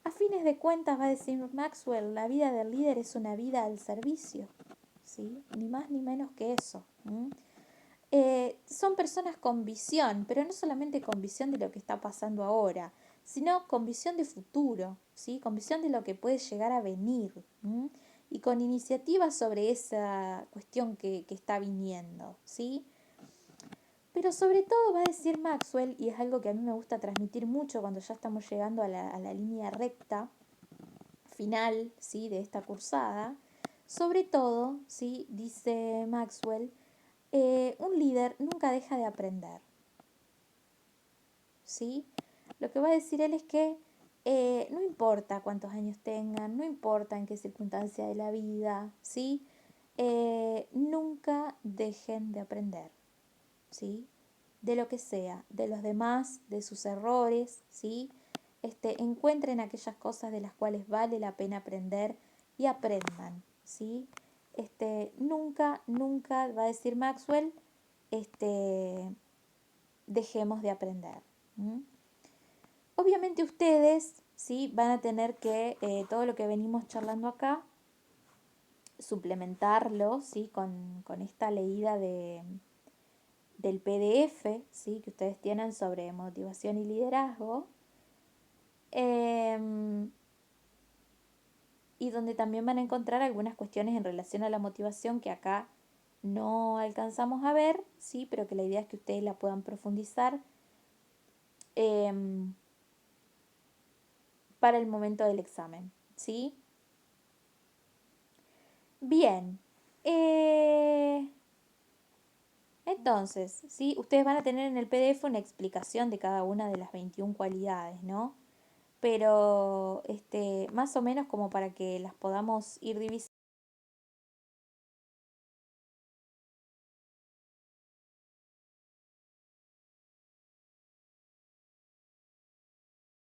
A fines de cuentas, va a decir Maxwell, la vida del líder es una vida al servicio, ¿sí? Ni más ni menos que eso. Son personas con visión, pero no solamente con visión de lo que está pasando ahora, sino con visión de futuro, ¿sí? Con visión de lo que puede llegar a venir, y con iniciativa sobre esa cuestión que está viniendo, ¿sí? Pero sobre todo va a decir Maxwell, y es algo que a mí me gusta transmitir mucho cuando ya estamos llegando a la línea recta final, ¿sí? De esta cursada, sobre todo, ¿sí? Dice Maxwell, un líder nunca deja de aprender, ¿sí? Lo que va a decir él es que no importa cuántos años tengan, no importa en qué circunstancia de la vida, ¿sí? nunca dejen de aprender, ¿sí? De lo que sea, de los demás, de sus errores, ¿sí? Encuentren aquellas cosas de las cuales vale la pena aprender y aprendan, ¿sí? Nunca, nunca, va a decir Maxwell, dejemos de aprender. ¿Mm? Obviamente ustedes, ¿sí? Van a tener que, todo lo que venimos charlando acá, suplementarlo, ¿sí? Con esta leída del PDF, ¿sí? Que ustedes tienen sobre motivación y liderazgo. Y donde también van a encontrar algunas cuestiones en relación a la motivación que acá no alcanzamos a ver, ¿sí? Pero que la idea es que ustedes la puedan profundizar para el momento del examen, ¿sí? Bien. Entonces, ¿sí? Ustedes van a tener en el PDF una explicación de cada una de las 21 cualidades, ¿no? Pero, más o menos como para que las podamos ir divisando.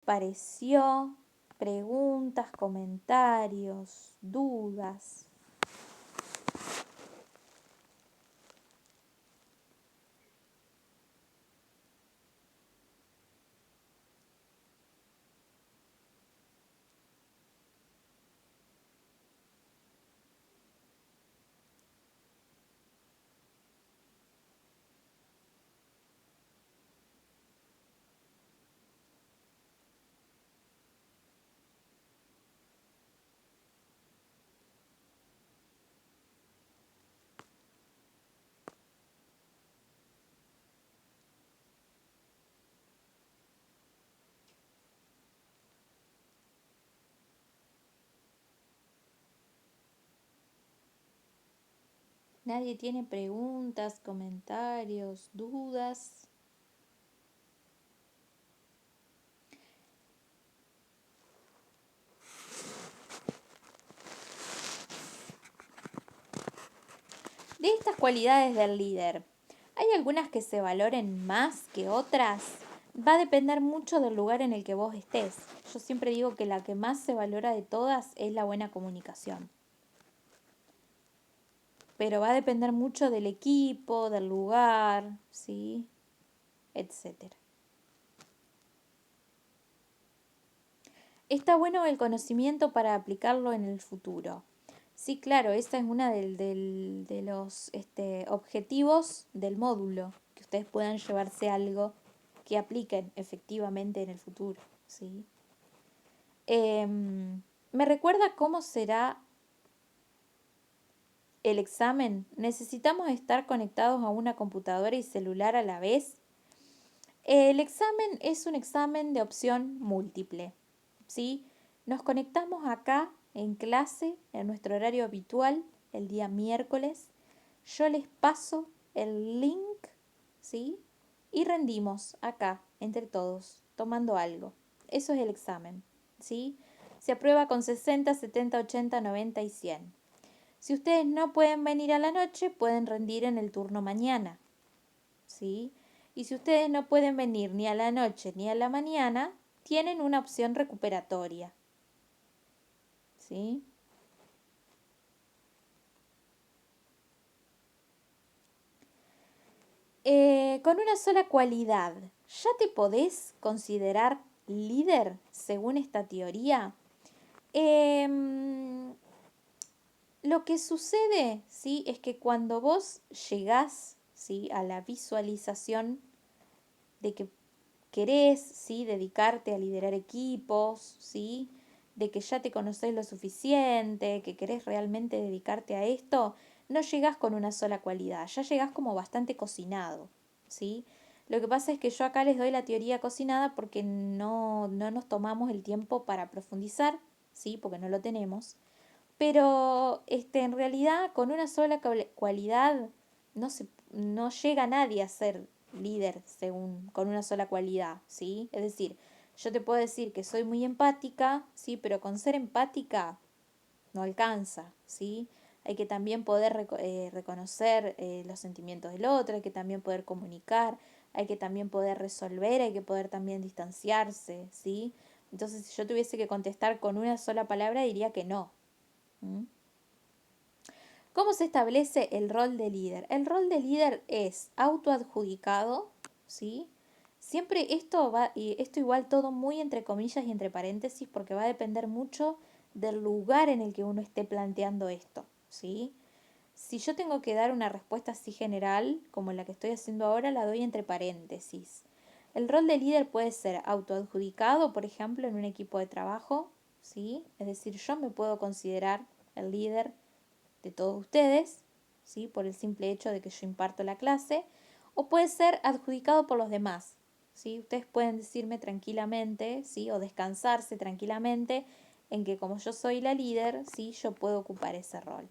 Pareció, preguntas, comentarios, dudas. Nadie tiene preguntas, comentarios, dudas. De estas cualidades del líder, ¿hay algunas que se valoren más que otras? Va a depender mucho del lugar en el que vos estés. Yo siempre digo que la que más se valora de todas es la buena comunicación. Pero va a depender mucho del equipo, del lugar, ¿sí? Etcétera. Está bueno el conocimiento para aplicarlo en el futuro. Sí, claro, esa es una de los objetivos del módulo, que ustedes puedan llevarse algo que apliquen efectivamente en el futuro, ¿sí? ¿Me recuerda cómo será el examen? ¿Necesitamos estar conectados a una computadora y celular a la vez? El examen es un examen de opción múltiple, ¿sí? Nos conectamos acá en clase, en nuestro horario habitual, el día miércoles. Yo les paso el link, ¿sí? Y rendimos acá, entre todos, tomando algo. Eso es el examen, ¿sí? Se aprueba con 60, 70, 80, 90 y 100. Si ustedes no pueden venir a la noche, pueden rendir en el turno mañana, ¿sí? Y si ustedes no pueden venir ni a la noche ni a la mañana, tienen una opción recuperatoria, ¿sí? Con una sola cualidad, ¿ya te podés considerar líder según esta teoría? Em, lo que sucede, ¿sí? Es que cuando vos llegás, ¿sí? A la visualización de que querés, ¿sí? Dedicarte a liderar equipos, ¿sí? De que ya te conocés lo suficiente, que querés realmente dedicarte a esto, no llegás con una sola cualidad, ya llegás como bastante cocinado, ¿sí? Lo que pasa es que yo acá les doy la teoría cocinada porque no nos tomamos el tiempo para profundizar, ¿sí? Porque no lo tenemos. Pero en realidad con una sola cualidad no llega nadie a ser líder según con una sola cualidad, ¿sí? Es decir, yo te puedo decir que soy muy empática, ¿sí? Pero con ser empática no alcanza, ¿sí? hay que también poder reconocer los sentimientos del otro, hay que también poder comunicar, hay que también poder resolver, hay que poder también distanciarse, ¿sí? Entonces, si yo tuviese que contestar con una sola palabra, diría que no. ¿Mm? ¿Cómo se establece el rol de líder? El rol de líder es autoadjudicado, ¿sí? Siempre esto va, y esto igual todo muy entre comillas y entre paréntesis, porque va a depender mucho del lugar en el que uno esté planteando esto, ¿sí? Si yo tengo que dar una respuesta así general, como la que estoy haciendo ahora, la doy entre paréntesis. El rol de líder puede ser autoadjudicado, por ejemplo, en un equipo de trabajo, ¿sí? Es decir, yo me puedo considerar el líder de todos ustedes, ¿sí? Por el simple hecho de que yo imparto la clase, o puede ser adjudicado por los demás, ¿sí? Ustedes pueden decirme tranquilamente, ¿sí? O descansarse tranquilamente en que como yo soy la líder, ¿sí? Yo puedo ocupar ese rol.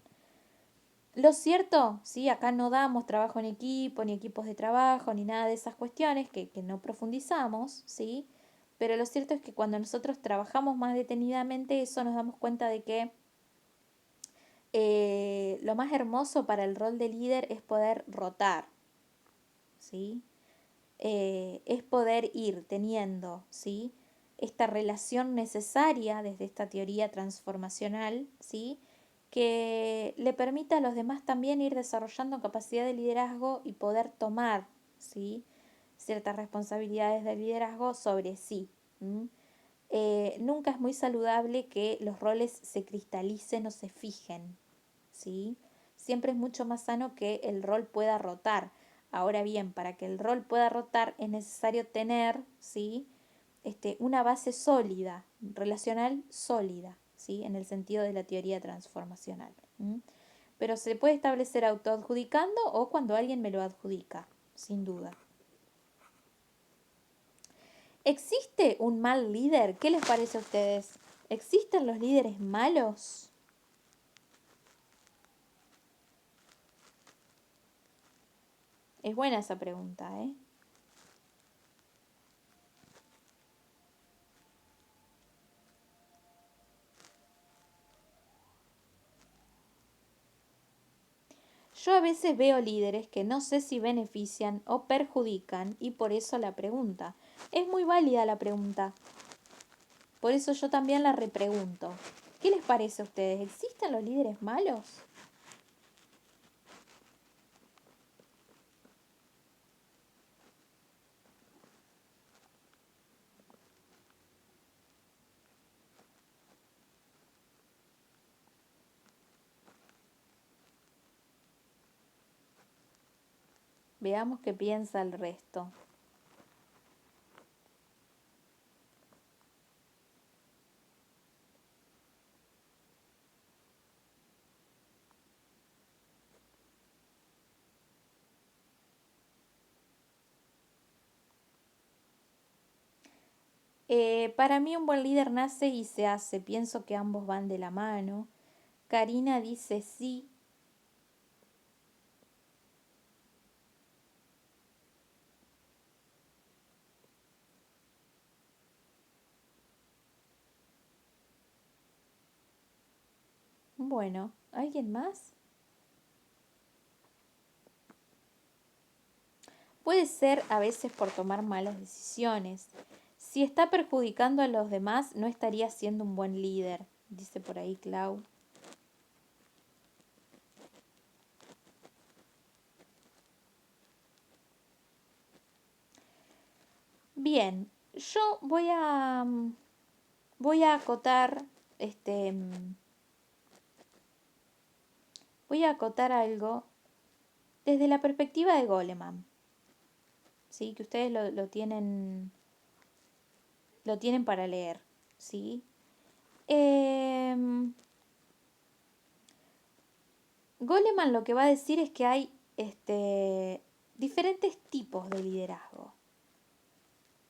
Lo cierto, ¿sí? Acá no damos trabajo en equipo, ni equipos de trabajo, ni nada de esas cuestiones que no profundizamos, ¿sí? Pero lo cierto es que cuando nosotros trabajamos más detenidamente eso nos damos cuenta de que lo más hermoso para el rol de líder es poder rotar, ¿sí? Es poder ir teniendo, ¿sí? Esta relación necesaria desde esta teoría transformacional, ¿sí? Que le permita a los demás también ir desarrollando capacidad de liderazgo y poder tomar, ¿sí? Ciertas responsabilidades de liderazgo sobre sí. Nunca es muy saludable que los roles se cristalicen o se fijen, ¿sí? Siempre es mucho más sano que el rol pueda rotar. Ahora bien, para que el rol pueda rotar es necesario tener, ¿sí? Una base sólida, relacional sólida, ¿sí? En el sentido de la teoría transformacional. Pero se puede establecer autoadjudicando o cuando alguien me lo adjudica, sin duda. ¿Existe un mal líder? ¿Qué les parece a ustedes? ¿Existen los líderes malos? Es buena esa pregunta, ¿eh? Yo a veces veo líderes que no sé si benefician o perjudican y por eso la pregunta. Es muy válida la pregunta. Por eso yo también la repregunto. ¿Qué les parece a ustedes? ¿Existen los líderes malos? Veamos qué piensa el resto. Para mí un buen líder nace y se hace. Pienso que ambos van de la mano. Karina dice sí. Bueno, ¿alguien más? Puede ser a veces por tomar malas decisiones. Si está perjudicando a los demás, no estaría siendo un buen líder, dice por ahí Clau. Bien, yo voy a acotar voy a acotar algo desde la perspectiva de Goleman, ¿sí? Que ustedes lo tienen para leer, ¿sí? Goleman lo que va a decir es que hay diferentes tipos de liderazgo,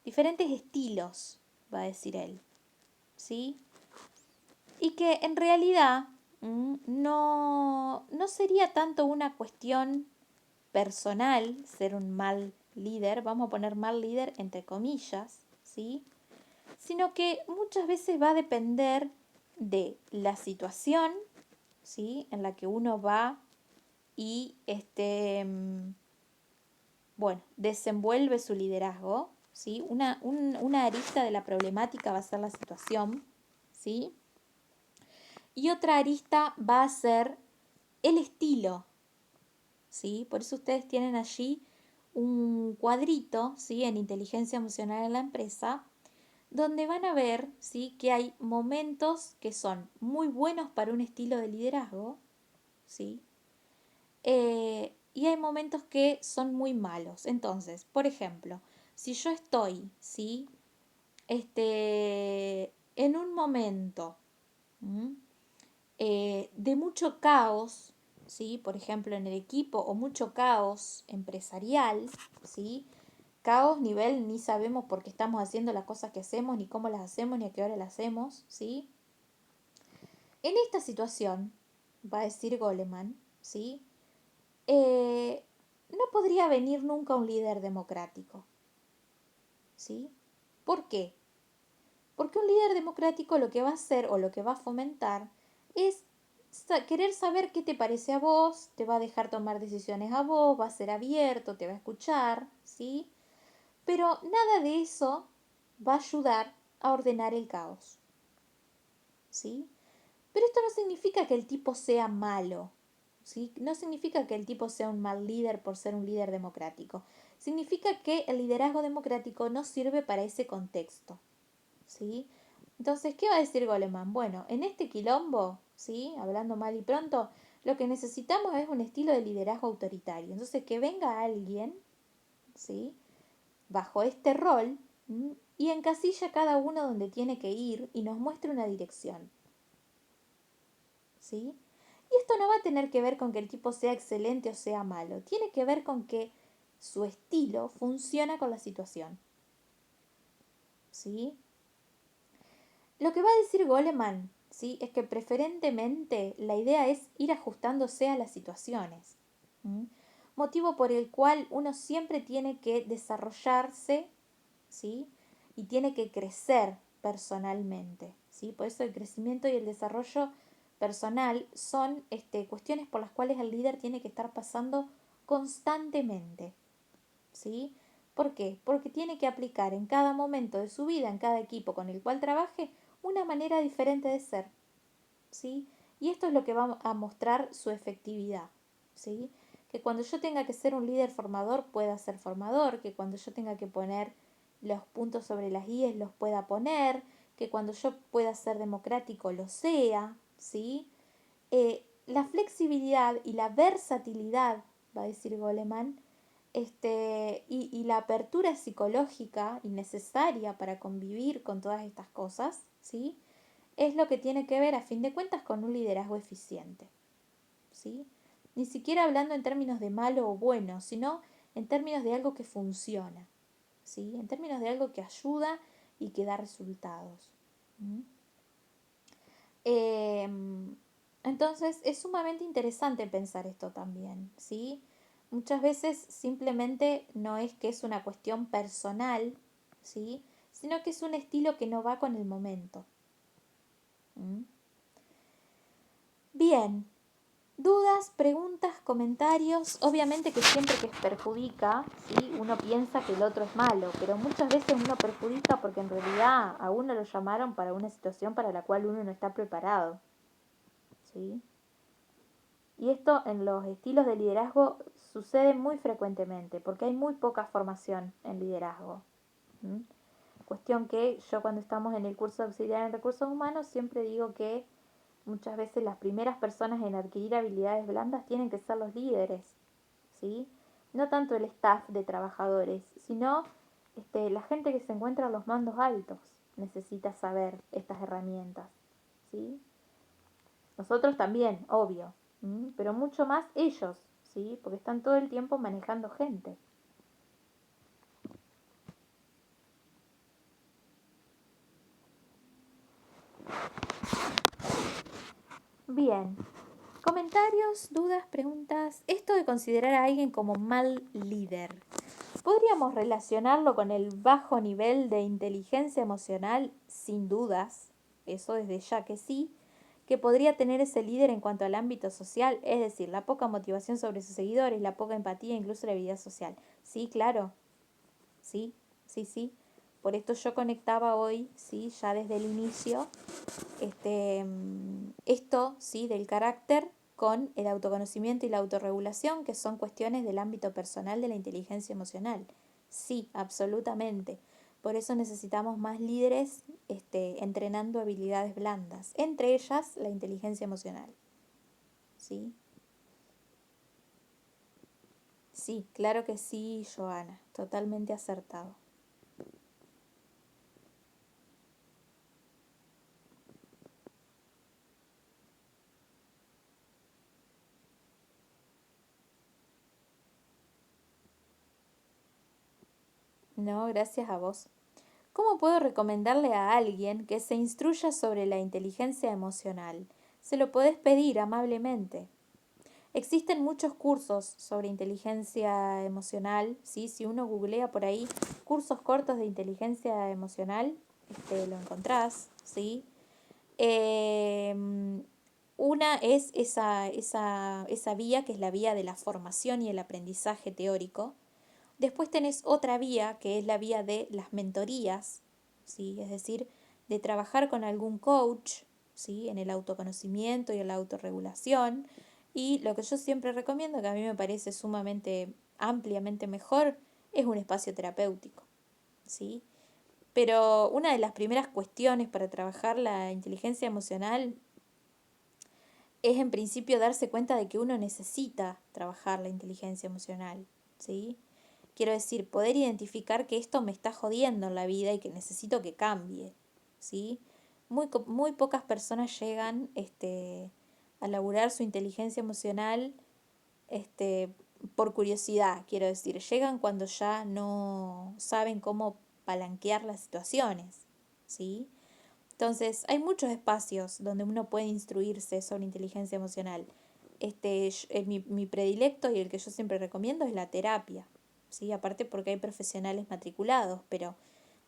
diferentes estilos, va a decir él, ¿sí? Y que en realidad no sería tanto una cuestión personal ser un mal líder, vamos a poner mal líder entre comillas, ¿sí? Sino que muchas veces va a depender de la situación, ¿sí? En la que uno va y desenvuelve su liderazgo, ¿sí? Una arista de la problemática va a ser la situación, ¿sí? Y otra arista va a ser el estilo, ¿sí? Por eso ustedes tienen allí un cuadrito, ¿sí? En inteligencia emocional en la empresa, donde van a ver, ¿sí? Que hay momentos que son muy buenos para un estilo de liderazgo, ¿sí? Y hay momentos que son muy malos. Entonces, por ejemplo, si yo estoy, ¿sí? En un momento de mucho caos, ¿sí? Por ejemplo, en el equipo, o mucho caos empresarial, ¿sí? Caos nivel ni sabemos por qué estamos haciendo las cosas que hacemos, ni cómo las hacemos, ni a qué hora las hacemos, ¿sí? En esta situación, va a decir Goleman, ¿sí? No podría venir nunca un líder democrático, ¿sí? ¿Por qué? Porque un líder democrático lo que va a hacer o lo que va a fomentar es querer saber qué te parece a vos, te va a dejar tomar decisiones a vos, va a ser abierto, te va a escuchar, ¿sí? Pero nada de eso va a ayudar a ordenar el caos, ¿sí? Pero esto no significa que el tipo sea malo, ¿sí? No significa que el tipo sea un mal líder por ser un líder democrático. Significa que el liderazgo democrático no sirve para ese contexto, ¿sí? Entonces, ¿qué va a decir Goleman? Bueno, en este quilombo, ¿sí? Hablando mal y pronto, lo que necesitamos es un estilo de liderazgo autoritario. Entonces, que venga alguien, ¿sí? Bajo este rol, y encasilla a cada uno donde tiene que ir y nos muestre una dirección, ¿sí? Y esto no va a tener que ver con que el tipo sea excelente o sea malo, tiene que ver con que su estilo funciona con la situación, ¿sí? Lo que va a decir Goleman, ¿sí? Es que preferentemente la idea es ir ajustándose a las situaciones, motivo por el cual uno siempre tiene que desarrollarse, ¿sí? Y tiene que crecer personalmente, ¿sí? Por eso el crecimiento y el desarrollo personal son cuestiones por las cuales el líder tiene que estar pasando constantemente, ¿sí? ¿Por qué? Porque tiene que aplicar en cada momento de su vida, en cada equipo con el cual trabaje, una manera diferente de ser, ¿sí? Y esto es lo que va a mostrar su efectividad, ¿sí? Que cuando yo tenga que ser un líder formador, pueda ser formador, que cuando yo tenga que poner los puntos sobre las IES los pueda poner, que cuando yo pueda ser democrático lo sea, ¿sí? La flexibilidad y la versatilidad, va a decir Goleman, y la apertura psicológica y necesaria para convivir con todas estas cosas, ¿sí? Es lo que tiene que ver, a fin de cuentas, con un liderazgo eficiente, ¿sí? Ni siquiera hablando en términos de malo o bueno, sino en términos de algo que funciona, ¿sí? En términos de algo que ayuda y que da resultados. Entonces es sumamente interesante pensar esto también, ¿sí? Muchas veces simplemente no es que es una cuestión personal, ¿sí? Sino que es un estilo que no va con el momento. Bien, dudas, preguntas, comentarios. Obviamente que siempre que perjudica, ¿sí? Uno piensa que el otro es malo, pero muchas veces uno perjudica porque en realidad a uno lo llamaron para una situación para la cual uno no está preparado, ¿sí? Y esto en los estilos de liderazgo sucede muy frecuentemente porque hay muy poca formación en liderazgo. Cuestión que yo cuando estamos en el curso de auxiliar en recursos humanos siempre digo que muchas veces las primeras personas en adquirir habilidades blandas tienen que ser los líderes, ¿sí? No tanto el staff de trabajadores, sino la gente que se encuentra en los mandos altos necesita saber estas herramientas, ¿sí? Nosotros también, obvio, pero mucho más ellos, ¿sí? Porque están todo el tiempo manejando gente. Bien, comentarios, dudas, preguntas. Esto de considerar a alguien como mal líder, ¿podríamos relacionarlo con el bajo nivel de inteligencia emocional? Sin dudas, eso desde ya que sí, que podría tener ese líder en cuanto al ámbito social, es decir, la poca motivación sobre sus seguidores, la poca empatía, incluso la habilidad social. Sí, claro, sí, sí, sí. Por esto yo conectaba hoy, sí, ya desde el inicio, esto, sí, del carácter con el autoconocimiento y la autorregulación, que son cuestiones del ámbito personal de la inteligencia emocional. Sí, absolutamente. Por eso necesitamos más líderes entrenando habilidades blandas, entre ellas la inteligencia emocional. ¿Sí? Sí, claro que sí, Joana, totalmente acertado. No, gracias a vos. ¿Cómo puedo recomendarle a alguien que se instruya sobre la inteligencia emocional? Se lo podés pedir amablemente. Existen muchos cursos sobre inteligencia emocional, ¿sí? Si uno googlea por ahí cursos cortos de inteligencia emocional, lo encontrás, ¿sí? Eh, una es esa vía que es la vía de la formación y el aprendizaje teórico. Después tenés otra vía que es la vía de las mentorías, ¿sí? Es decir, de trabajar con algún coach, ¿sí? En el autoconocimiento y en la autorregulación. Y lo que yo siempre recomiendo, que a mí me parece sumamente, ampliamente mejor, es un espacio terapéutico, ¿sí? Pero una de las primeras cuestiones para trabajar la inteligencia emocional es en principio darse cuenta de que uno necesita trabajar la inteligencia emocional, ¿sí? Quiero decir, poder identificar que esto me está jodiendo en la vida y que necesito que cambie, ¿sí? Muy pocas personas llegan a laburar su inteligencia emocional este, por curiosidad, quiero decir. Llegan cuando ya no saben cómo palanquear las situaciones, ¿sí? Entonces, hay muchos espacios donde uno puede instruirse sobre inteligencia emocional. Mi predilecto y el que yo siempre recomiendo es la terapia, ¿sí? Aparte porque hay profesionales matriculados, pero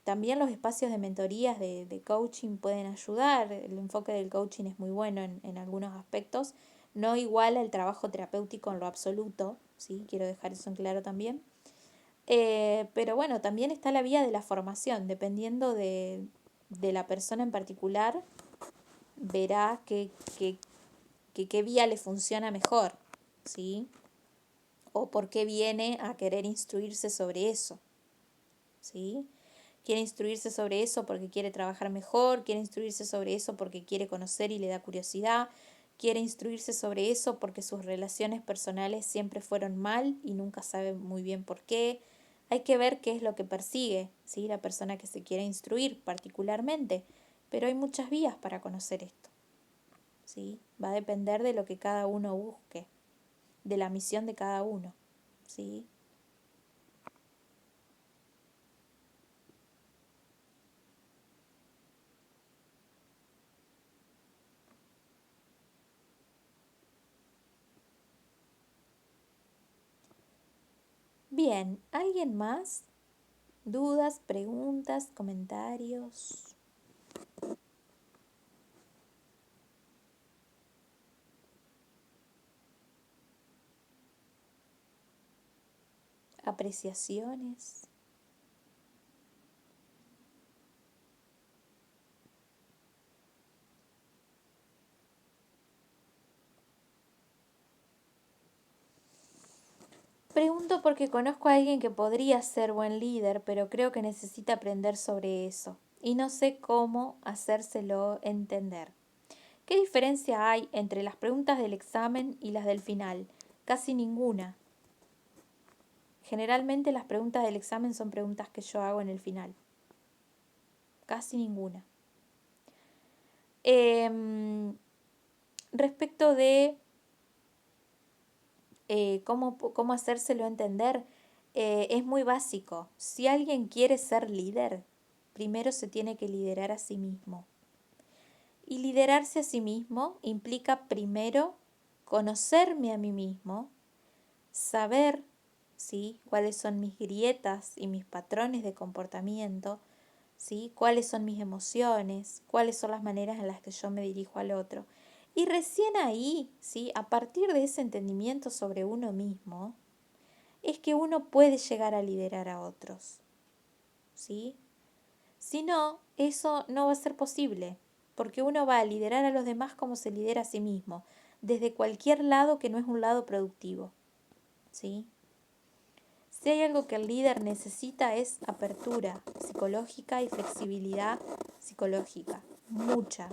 también los espacios de mentorías, de coaching pueden ayudar. El enfoque del coaching es muy bueno en algunos aspectos. No igual al trabajo terapéutico en lo absoluto, ¿sí? Quiero dejar eso en claro también. Pero bueno, también está la vía de la formación, dependiendo de la persona en particular, verá qué vía le funciona mejor, ¿sí? O por qué viene a querer instruirse sobre eso, ¿sí? Quiere instruirse sobre eso porque quiere trabajar mejor, quiere instruirse sobre eso porque quiere conocer y le da curiosidad, quiere instruirse sobre eso porque sus relaciones personales siempre fueron mal y nunca sabe muy bien por qué. Hay que ver qué es lo que persigue, ¿sí? La persona que se quiere instruir particularmente, pero hay muchas vías para conocer esto, ¿sí? Va a depender de lo que cada uno busque, de la misión de cada uno, ¿sí? Bien, ¿alguien más? ¿Dudas, preguntas, comentarios, apreciaciones? Pregunto porque conozco a alguien que podría ser buen líder, pero creo que necesita aprender sobre eso y no sé cómo hacérselo entender. ¿Qué diferencia hay entre las preguntas del examen y las del final? Casi ninguna. Generalmente las preguntas del examen son preguntas que yo hago en el final. Casi ninguna. Em, Respecto de cómo hacérselo entender, es muy básico. Si alguien quiere ser líder, primero se tiene que liderar a sí mismo. Y liderarse a sí mismo implica primero conocerme a mí mismo, saber, ¿sí? Cuáles son mis grietas y mis patrones de comportamiento, ¿sí? Cuáles son mis emociones, cuáles son las maneras en las que yo me dirijo al otro. Y recién ahí, ¿sí? A partir de ese entendimiento sobre uno mismo, es que uno puede llegar a liderar a otros, ¿sí? Si no, eso no va a ser posible, porque uno va a liderar a los demás como se lidera a sí mismo, desde cualquier lado que no es un lado productivo, ¿sí? Si hay algo que el líder necesita es apertura psicológica y flexibilidad psicológica, mucha.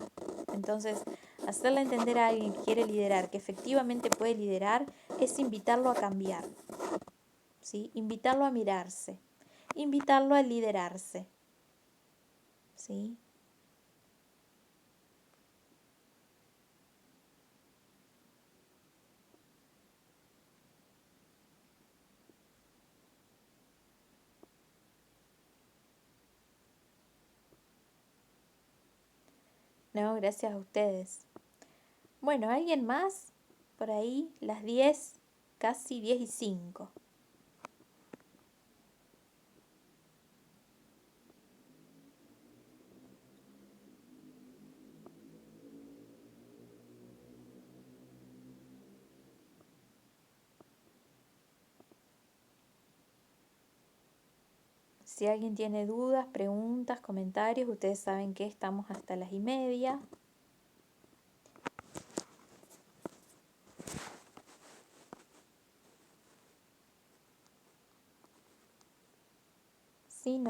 Entonces, hacerle entender a alguien que quiere liderar, que efectivamente puede liderar, es invitarlo a cambiar, ¿sí? Invitarlo a mirarse, invitarlo a liderarse, ¿sí? No, gracias a ustedes. Bueno, ¿alguien más? Por ahí, las 10, casi 10:05. Si alguien tiene dudas, preguntas, comentarios, ustedes saben que estamos hasta las 1:30. Si no,